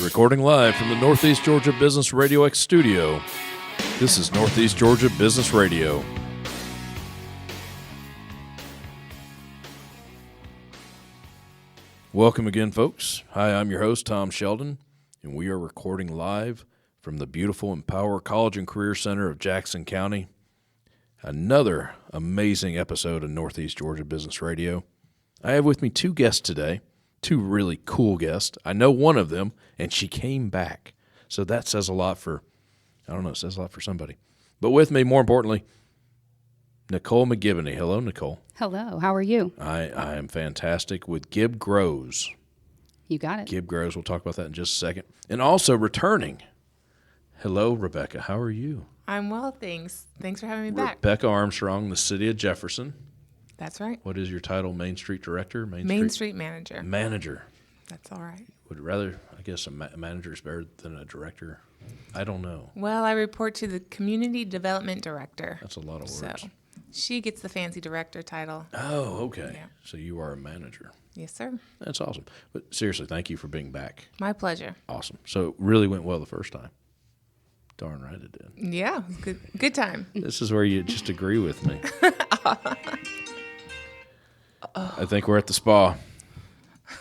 Recording live from the Northeast Georgia Business RadioX studio. This is Northeast Georgia Business Radio. Welcome again, folks. Hi, I'm your host, Tom Sheldon, and we are recording live from the beautiful Empower College and Career Center of Jackson County. Another amazing episode of Northeast Georgia Business Radio. I have with me two guests today. Two really cool guests. I know one of them, and she came back. So that says a lot for, it says a lot for somebody. But with me, more importantly, Nicole McGiboney. Hello, Nicole. Hello. How are you? I am fantastic with Gibb Grows. You got it. Gibb Grows. We'll talk about that in just a second. And also returning. Hello, Rebecca. How are you? I'm well, thanks. Thanks for having me back. Rebecca Armstrong, the City of Jefferson. That's right. What is your title? Main Street Director? Main Street Manager. Manager. That's all right. Would rather, I guess, a manager is better than a director. I don't know. Well, I report to the Community Development Director. That's a lot of So words. she gets the fancy director title. Oh, okay. Yeah. So you are a manager. Yes, sir. That's awesome. But seriously, thank you for being back. My pleasure. Awesome. So it really went well the first time. Darn right it did. Yeah, good time. This is where you just agree with me. I think we're at the spa.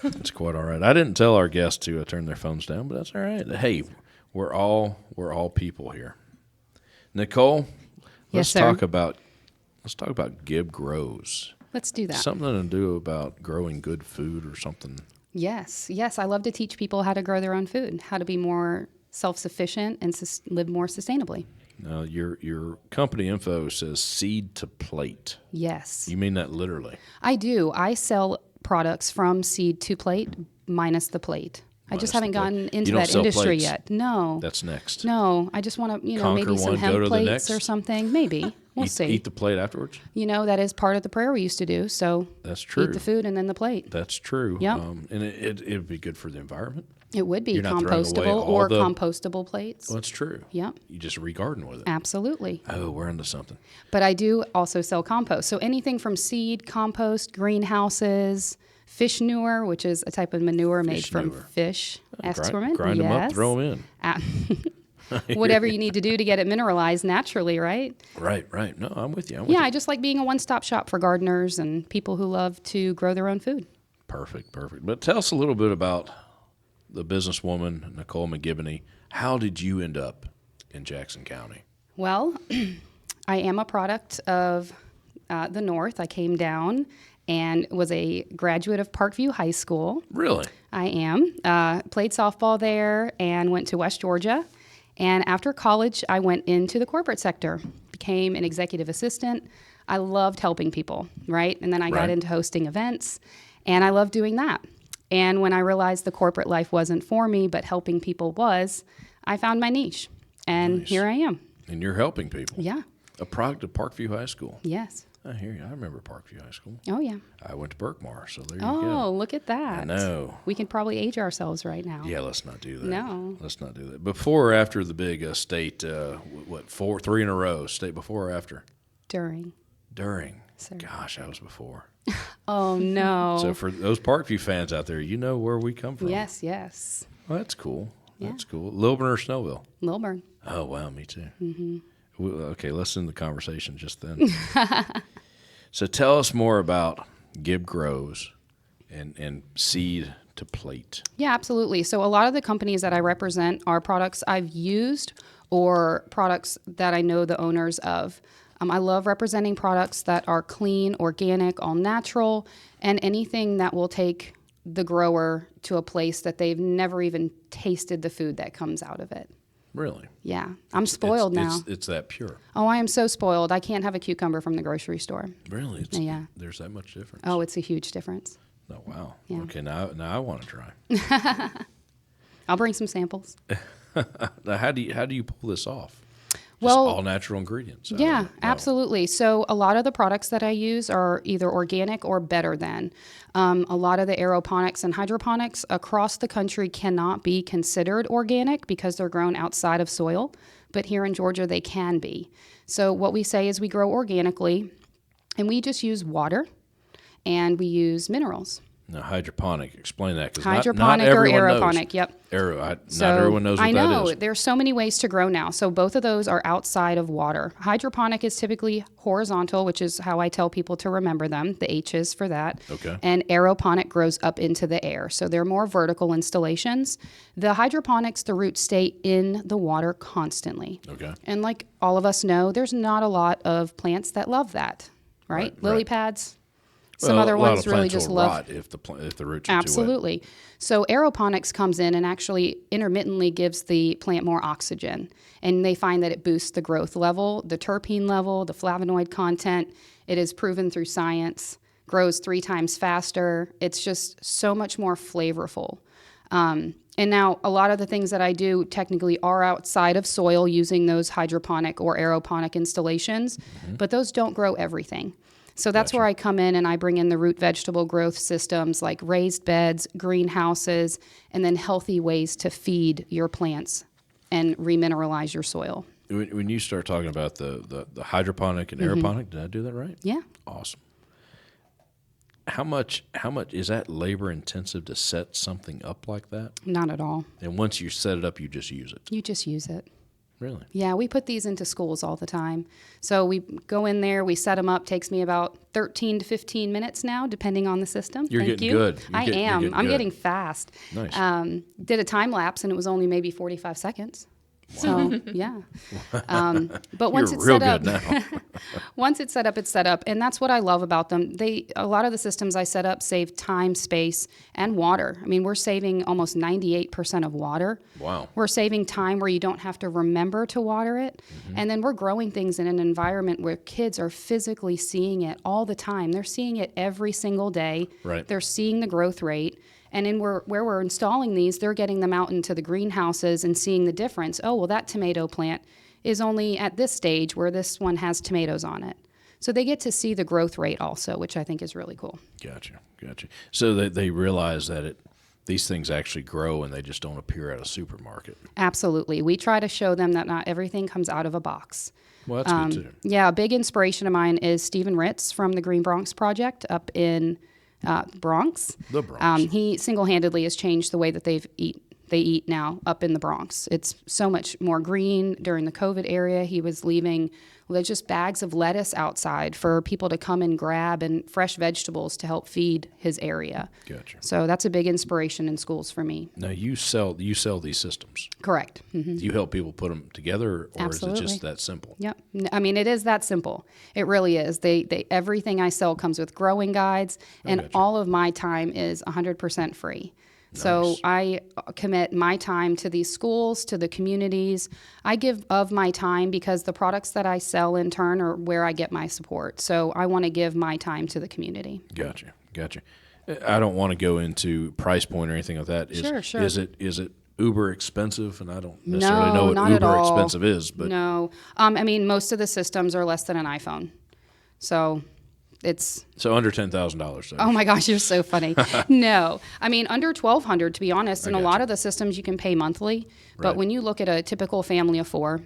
It's quite all right. I didn't tell our guests to turn their phones down, but that's all right. Hey, we're all people here. Nicole, let's talk about Gibb Grows. Let's do that. Something to do about growing good food or something. Yes. I love to teach people how to grow their own food, how to be more self-sufficient and live more sustainably. Now, your company info says seed to plate. Yes. You mean that literally? I do. I sell products from seed to plate minus the plate. I just haven't gotten into that industry yet. No. That's next. No. I just want to, maybe some hemp plates or something. Maybe. We'll see. Eat the plate afterwards? That is part of the prayer we used to do. So that's true. Eat the food and then the plate. That's true. Yeah. And it'd be good for the environment. It would be compostable compostable plates. Well, that's true. Yep. You just regarden with it. Absolutely. Oh, we're into something. But I do also sell compost. So anything from seed, compost, greenhouses, fish manure, which is a type of manure made from fish excrement. Grind them up, throw them in. Whatever you need to do to get it mineralized naturally, right? Right. No, I'm with you. I just like being a one-stop shop for gardeners and people who love to grow their own food. Perfect. But tell us a little bit about the businesswoman, Nicole McGiboney. How did you end up in Jackson County? Well, I am a product of the North. I came down and was a graduate of Parkview High School. Really? I am. Played softball there and went to West Georgia. And after college, I went into the corporate sector, became an executive assistant. I loved helping people, right? And then I got into hosting events, and I loved doing that. And when I realized the corporate life wasn't for me, but helping people was, I found my niche. And Here I am. And you're helping people. Yeah. A product of Parkview High School. Yes. I hear you. I remember Parkview High School. Oh, yeah. I went to Berkmar, so there you go. Oh, look at that. I know. We can probably age ourselves right now. Yeah, let's not do that. No. Let's not do that. Before or after the big state, 3 in a row, state before or after? During. Sir. Gosh, I was before. Oh, no. So for those Parkview fans out there, you know where we come from. Yes. Well, that's cool. Yeah. That's cool. Lilburn or Snowville? Lilburn. Oh, wow, me too. Mm-hmm. Okay, let's end the conversation just then. So tell us more about Gibb Grows and seed to plate. Yeah, absolutely. So a lot of the companies that I represent are products I've used or products that I know the owners of. I love representing products that are clean, organic, all natural, and anything that will take the grower to a place that they've never even tasted the food that comes out of it. Really? Yeah. I'm spoiled now. It's that pure. Oh, I am so spoiled. I can't have a cucumber from the grocery store. Really? Yeah. There's that much difference? Oh, it's a huge difference. Oh, wow. Yeah. Okay, now I want to try. I'll bring some samples. Now, how do you pull this off? Well, all natural ingredients. Yeah, absolutely. So a lot of the products that I use are either organic or better than. A lot of the aeroponics and hydroponics across the country cannot be considered organic because they're grown outside of soil, but here in Georgia they can be. So what we say is we grow organically, and we just use water, and we use minerals. Now, hydroponic, explain that, because not Hydroponic or everyone knows. aeroponic, yep. Not everyone knows what I know that is. there's so many ways to grow now. So both of those are outside of water. Hydroponic is typically horizontal, which is how I tell people to remember them. The H is for that. Okay. And aeroponic grows up into the air. So they're more vertical installations. The hydroponics, the roots stay in the water constantly. Okay. And like all of us know, there's not a lot of plants that love that, right? Lily right. pads. Some Well, other a lot ones of really plants just will love. rot if the roots are Absolutely. So aeroponics comes in and actually intermittently gives the plant more oxygen. And they find that it boosts the growth level, the terpene level, the flavonoid content. It is proven through science, grows 3 times faster. It's just so much more flavorful. And now a lot of the things that I do technically are outside of soil using those hydroponic or aeroponic installations, but those don't grow everything. So that's where I come in and I bring in the root vegetable growth systems like raised beds, greenhouses, and then healthy ways to feed your plants and remineralize your soil. When you start talking about the hydroponic and aeroponic, did I do that right? Yeah. Awesome. How much is that labor intensive to set something up like that? Not at all. And once you set it up, you just use it. You just use it. Really? Yeah, we put these into schools all the time. So we go in there, we set them up. Takes me about 13 to 15 minutes now, depending on the system. You're Thank getting you. good. I'm good. getting fast. Nice. Did a time lapse, and it was only maybe 45 seconds. So yeah, but once You're it's real set good up, now. once it's set up, and that's what I love about them. A lot of the systems I set up save time, space, and water. I mean, we're saving almost 98% of water. Wow. We're saving time where you don't have to remember to water it, and then we're growing things in an environment where kids are physically seeing it all the time. They're seeing it every single day. Right. They're seeing the growth rate. And where we're installing these, they're getting them out into the greenhouses and seeing the difference. Oh, well, that tomato plant is only at this stage where this one has tomatoes on it. So they get to see the growth rate also, which I think is really cool. Gotcha. So they realize that these things actually grow and they just don't appear at a supermarket. Absolutely. We try to show them that not everything comes out of a box. Well, that's good too. Yeah, a big inspiration of mine is Stephen Ritz from the Green Bronx Project up in Bronx. The Bronx. He single-handedly has changed the way that they eat now up in the Bronx. It's so much more green. During the COVID area, he was leaving just bags of lettuce outside for people to come and grab, and fresh vegetables to help feed his area. Gotcha. So that's a big inspiration in schools for me. Now you sell these systems. Correct. Mm-hmm. Do you help people put them together, or Absolutely. is it just that simple? Yep. I mean, it is that simple. It really is. They everything I sell comes with growing guides, and gotcha. all of my time is 100% free. So Nice. I commit my time to these schools, to the communities. I give of my time because the products that I sell in turn are where I get my support. So I want to give my time to the community. Gotcha. I don't want to go into price point or anything like that. Sure. Is it uber expensive? And I don't necessarily know what not at uber all. expensive is, but No. I mean, most of the systems are less than an iPhone. So it's... so under $10,000. So. Oh my gosh, you're so funny. No, I mean under $1,200 to be honest. And a lot gotcha. of the systems you can pay monthly, but Right. when you look at a typical family of 4,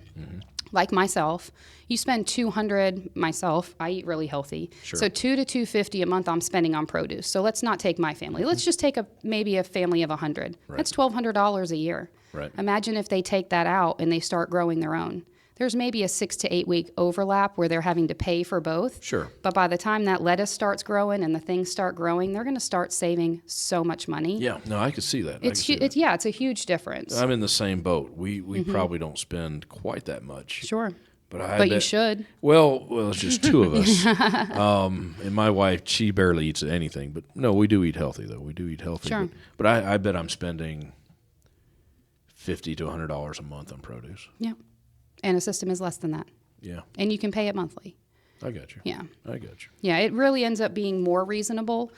like myself, you spend $200. Myself, I eat really healthy, Sure. so $200 to $250 a month I'm spending on produce. So let's not take my family. Let's just take maybe a family of 100. Right. That's $1,200 a year. Right. Imagine if they take that out and they start growing their own. There's maybe a 6 to 8 week overlap where they're having to pay for both. Sure. But by the time that lettuce starts growing and the things start growing, they're going to start saving so much money. Yeah, no, I could see that. It's a huge difference. I'm in the same boat. We probably don't spend quite that much. Sure. But You should. Well, it's just 2 of us. And my wife, she barely eats anything. But no, we do eat healthy, though. We do eat healthy. Sure. But I bet I'm spending $50 to $100 a month on produce. Yeah. And a system is less than that. Yeah, And you can pay it monthly. I got you. Yeah. I got you. Yeah, it really ends up being more reasonable.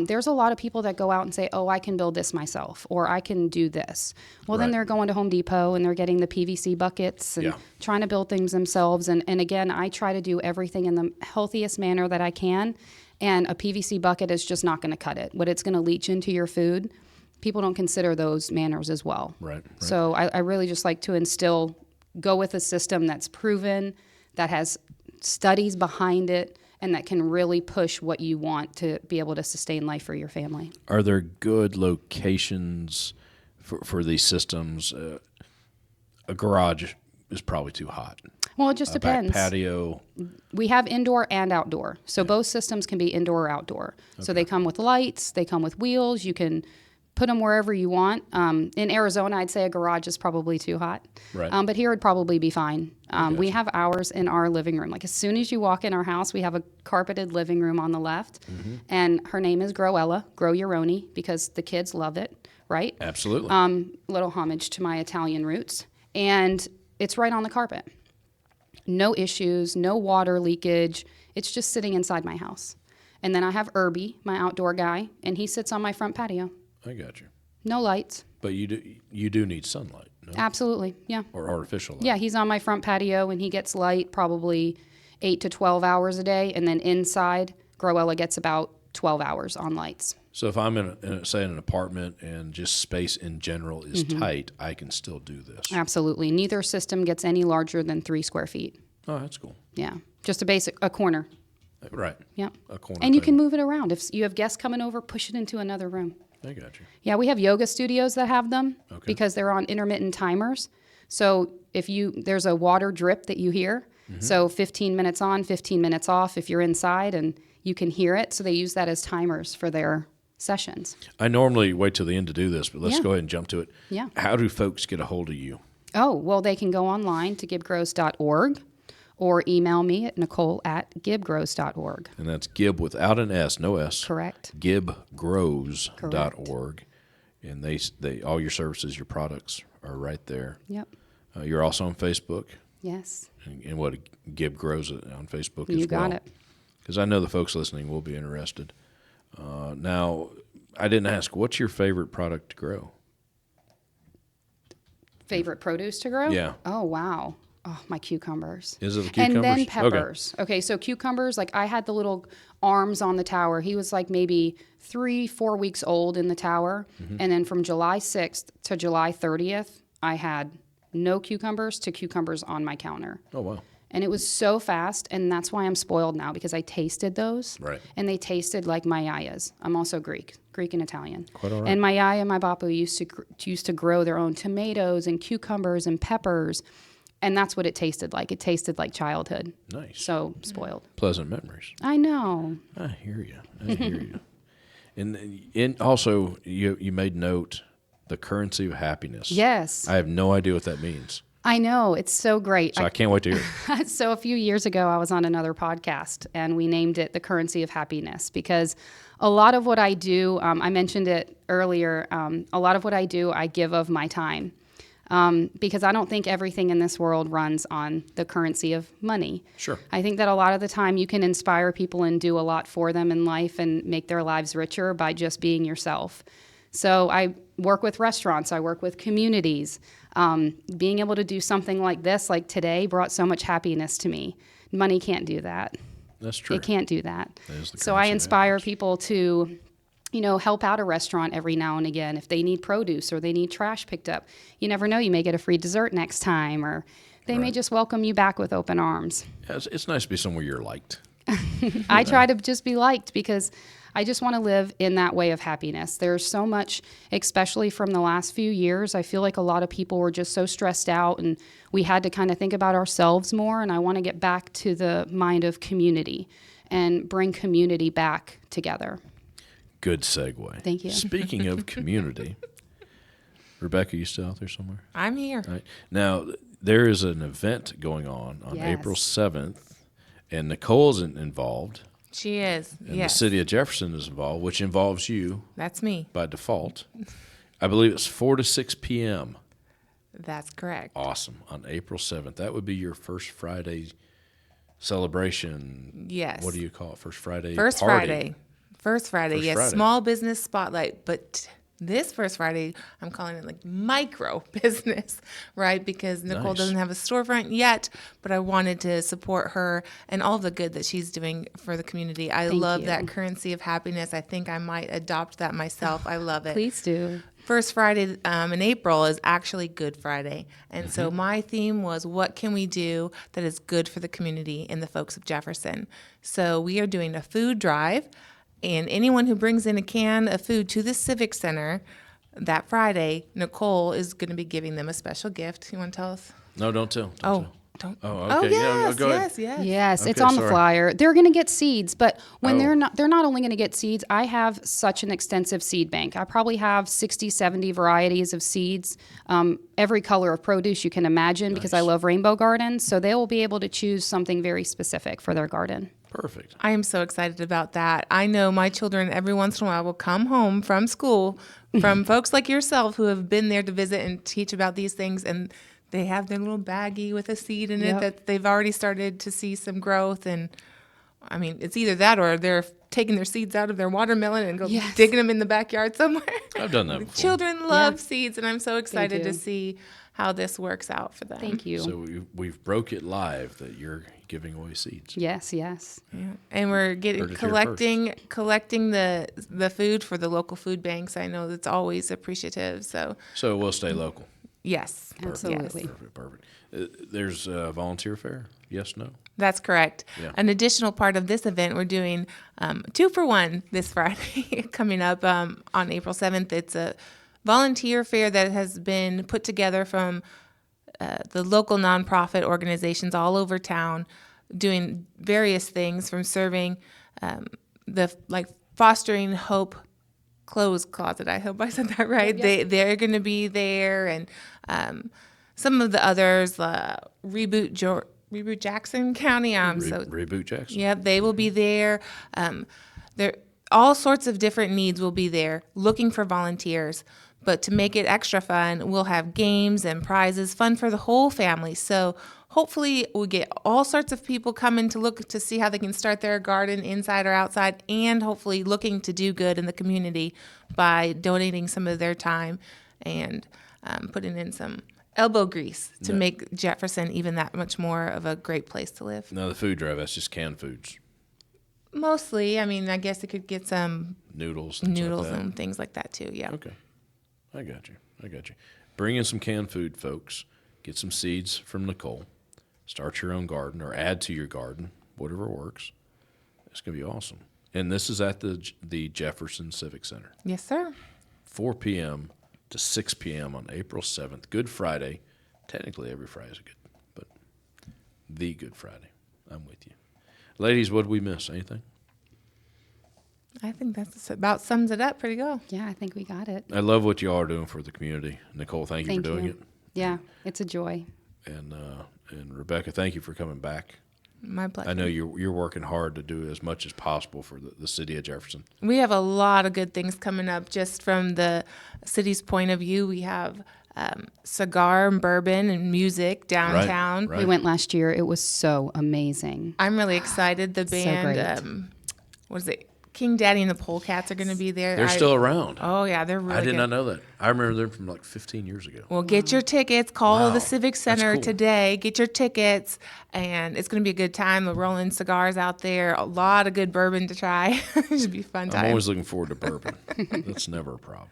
There's a lot of people that go out and say, oh, I can build this myself, or I can do this. Well, then Right. they're going to Home Depot and they're getting the PVC buckets and Yeah. trying to build things themselves. And again, I try to do everything in the healthiest manner that I can. And a PVC bucket is just not going to cut it. What it's going to leach into your food, people don't consider those manners as well. Right. So I really just like to go with a system that's proven, that has studies behind it, and that can really push what you want to be able to sustain life for your family. Are there good locations for these systems? A garage is probably too hot. Well, it just depends. Back patio. We have indoor and outdoor. So both systems can be indoor or outdoor. Okay. So they come with lights, they come with wheels. You can put them wherever you want. In Arizona, I'd say a garage is probably too hot. Right. But here it'd probably be fine. We have ours in our living room. Like as soon as you walk in our house, we have a carpeted living room on the left. Mm-hmm. And her name is Growella, Grow Your because the kids love it, right? Absolutely. Little homage to my Italian roots. And it's right on the carpet. No issues, no water leakage. It's just sitting inside my house. And then I have Irby, my outdoor guy, and he sits on my front patio. I got you. No lights. But you do need sunlight, no? Absolutely, yeah. Or artificial light. Yeah, he's on my front patio, and he gets light probably 8 to 12 hours a day. And then inside, Growella gets about 12 hours on lights. So if I'm say in an apartment and just space in general is tight, I can still do this. Absolutely. Neither system gets any larger than 3 square feet. Oh, that's cool. Yeah, just a corner. Right. Yeah. A corner. And you table. can move it around. If you have guests coming over, push it into another room. I got you. Yeah, we have yoga studios that have them because they're on intermittent timers. So if there's a water drip that you hear, so 15 minutes on, 15 minutes off if you're inside, and you can hear it. So they use that as timers for their sessions. I normally wait till the end to do this, but let's go ahead and jump to it. Yeah. How do folks get a hold of you? Oh, well, they can go online to gibbgrows.org or email me at nicole@gibbgrows.org. And that's Gibb without an S, no S. Correct. gibbgrows.org. And they all your services, your products are right there. Yep. You're also on Facebook. Yes. And what Gibb Grows on Facebook as well. You got it. Because I know the folks listening will be interested. Now, I didn't ask, what's your favorite product to grow? Favorite produce to grow? Yeah. Oh, wow. Oh, my cucumbers. Is it the cucumbers? And then peppers. Okay, so cucumbers, like I had the little arms on the tower. He was like maybe 3-4 weeks old in the tower. And then from July 6th to July 30th, I had no cucumbers to cucumbers on my counter. Oh, wow. And it was so fast, and that's why I'm spoiled now, because I tasted those. Right. And they tasted like my yayas. I'm also Greek and Italian. Quite all right. And my yaya and my bapu used to grow their own tomatoes and cucumbers and peppers, and that's what it tasted like. It tasted like childhood. Nice. So spoiled. Pleasant memories. I know. I hear you. And also, you made note, the currency of happiness. Yes. I have no idea what that means. I know. It's so great. So I can't wait to hear it. So a few years ago, I was on another podcast, and we named it The Currency of Happiness, because a lot of what I do, I mentioned it earlier, a lot of what I do, I give of my time. Because I don't think everything in this world runs on the currency of money. Sure. I think that a lot of the time you can inspire people and do a lot for them in life and make their lives richer by just being yourself. So I work with restaurants, I work with communities. Being able to do something like this, like today, brought so much happiness to me. Money can't do that. That's true. It can't do that. That is the So I currency of inspire happiness. people to, help out a restaurant every now and again if they need produce or they need trash picked up. You never know, you may get a free dessert next time, or they may just welcome you back with open arms. Yeah, it's nice to be somewhere you're liked. I try to just be liked because I just want to live in that way of happiness. There's so much, especially from the last few years, I feel like a lot of people were just so stressed out, and we had to kind of think about ourselves more, and I want to get back to the mind of community and bring community back together. Good segue. Thank you. Speaking of community, Rebecca, you still out there somewhere? I'm here. All right. Now, there is an event going on Yes. April 7th, and Nicole's involved, She is. and Yes. the City of Jefferson is involved, which involves you That's me. by default. I believe it's 4 to 6 p.m. That's correct. Awesome. On April 7th. That would be your first Friday celebration. Yes. What do you call it? First Friday First party. Friday. First Friday, First yes. Friday. Small business spotlight. But this first Friday, I'm calling it like micro business, right? Because Nicole Nice. doesn't have a storefront yet, but I wanted to support her and all the good that she's doing for the community. I Thank love you. that currency of happiness. I think I might adopt that myself. I love it. Please do. first Friday in April is actually Good Friday. And so my theme was, what can we do that is good for the community and the folks of Jefferson? So we are doing a food drive, and anyone who brings in a can of food to the Civic Center that Friday, Nicole is going to be giving them a special gift. You want to tell us? No, don't tell. Don't Oh, tell. don't. Oh, Oh, okay. Yeah, yes, go ahead. yes. Yes, it's Okay, on the sorry. flyer. They're going to get seeds, but when Oh. they're not only going to get seeds, I have such an extensive seed bank. I probably have 60, 70 varieties of seeds, every color of produce you can imagine, because I Nice. love rainbow gardens. So they will be able to choose something very specific for their garden. Perfect. I am so excited about that. I know my children every once in a while will come home from school from folks like yourself who have been there to visit and teach about these things, and they have their little baggie with a seed in it Yep. that they've already started to see some growth. And I mean, it's either that or they're taking their seeds out of their watermelon and go Yes. digging them in the backyard somewhere. I've done that before. Children love Yeah. seeds, and I'm so excited do. to see how this works out for them. Thank you. So we've broke it live that you're giving away seeds. Yes, yes. Yeah. And we're Heard getting it here collecting the food for the local food banks. I know that's always appreciative. So So we'll stay local. yes, Absolutely. yes. Perfect. There's a volunteer fair? Yes, no? That's correct. Yeah. An additional part of this event, we're doing 2-for-1 this Friday coming up on April 7th. It's a volunteer fair that has been put together from the local nonprofit organizations all over town, doing various things from serving Fostering Hope Clothes Closet. I hope I said that right. Yep. They're going to be there, and some of the others, Reboot Jackson County. Reboot Jackson? Yep, they will be there. There, all sorts of different needs will be there, looking for volunteers. But to make it extra fun, we'll have games and prizes, fun for the whole family. So hopefully we'll get all sorts of people coming to look to see how they can start their garden inside or outside, and hopefully looking to do good in the community by donating some of their time and putting in some elbow grease to make Jefferson even that much more of a great place to live. No, the food drive, that's just canned foods. Mostly, I mean, I guess it could get some Noodles. noodles like that. and things like that too. Yeah. Okay. I got you. Bring in some canned food, folks. Get some seeds from Nicole. Start your own garden or add to your garden, whatever works. It's going to be awesome. And this is at the Jefferson Civic Center, Yes, sir. 4 p.m. to 6 p.m. on April 7th. Good Friday. Technically, every Friday is good, but the Good Friday. I'm with you. Ladies, what did we miss? Anything? I think that's about sums it up pretty well. Yeah, I think we got it. I love what y'all are doing for the community. Nicole, thank you Thank for doing you. it. Yeah, it's a joy. And Rebecca, thank you for coming back. My pleasure. I know you're working hard to do as much as possible for the city of Jefferson. We have a lot of good things coming up just from the city's point of view. We have cigar and bourbon and music downtown. Right. We went last year. It was so amazing. I'm really excited. The band, great. what is it? King Daddy and the Polecats are going to be there. They're still around. Oh, yeah, they're really I did good. not know that. I remember them from like 15 years ago. Well, get your tickets. Call Wow, the Civic that's Center cool. today. Get your tickets, and it's going to be a good time. We're rolling cigars out there. A lot of good bourbon to try. It should be a fun time. I'm always looking forward to bourbon. That's never a problem.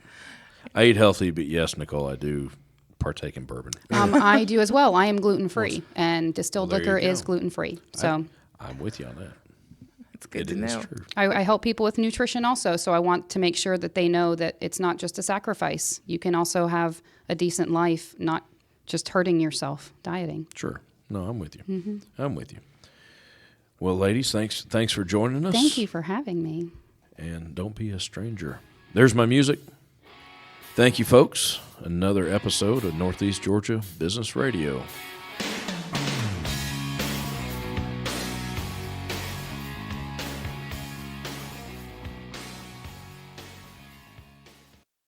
I eat healthy, but yes, Nicole, I do partake in bourbon. I do as well. I am gluten free, and distilled Well, there liquor you is go. gluten free. So I'm with you on that. It's good It to is know. true. I help people with nutrition also. So I want to make sure that they know that it's not just a sacrifice. You can also have a decent life, not just hurting yourself dieting. Sure. No, I'm with you. Mm-hmm. I'm with you. Well, ladies, thanks for joining us. Thank you for having me. And don't be a stranger. There's my music. Thank you, folks. Another episode of Northeast Georgia Business Radio.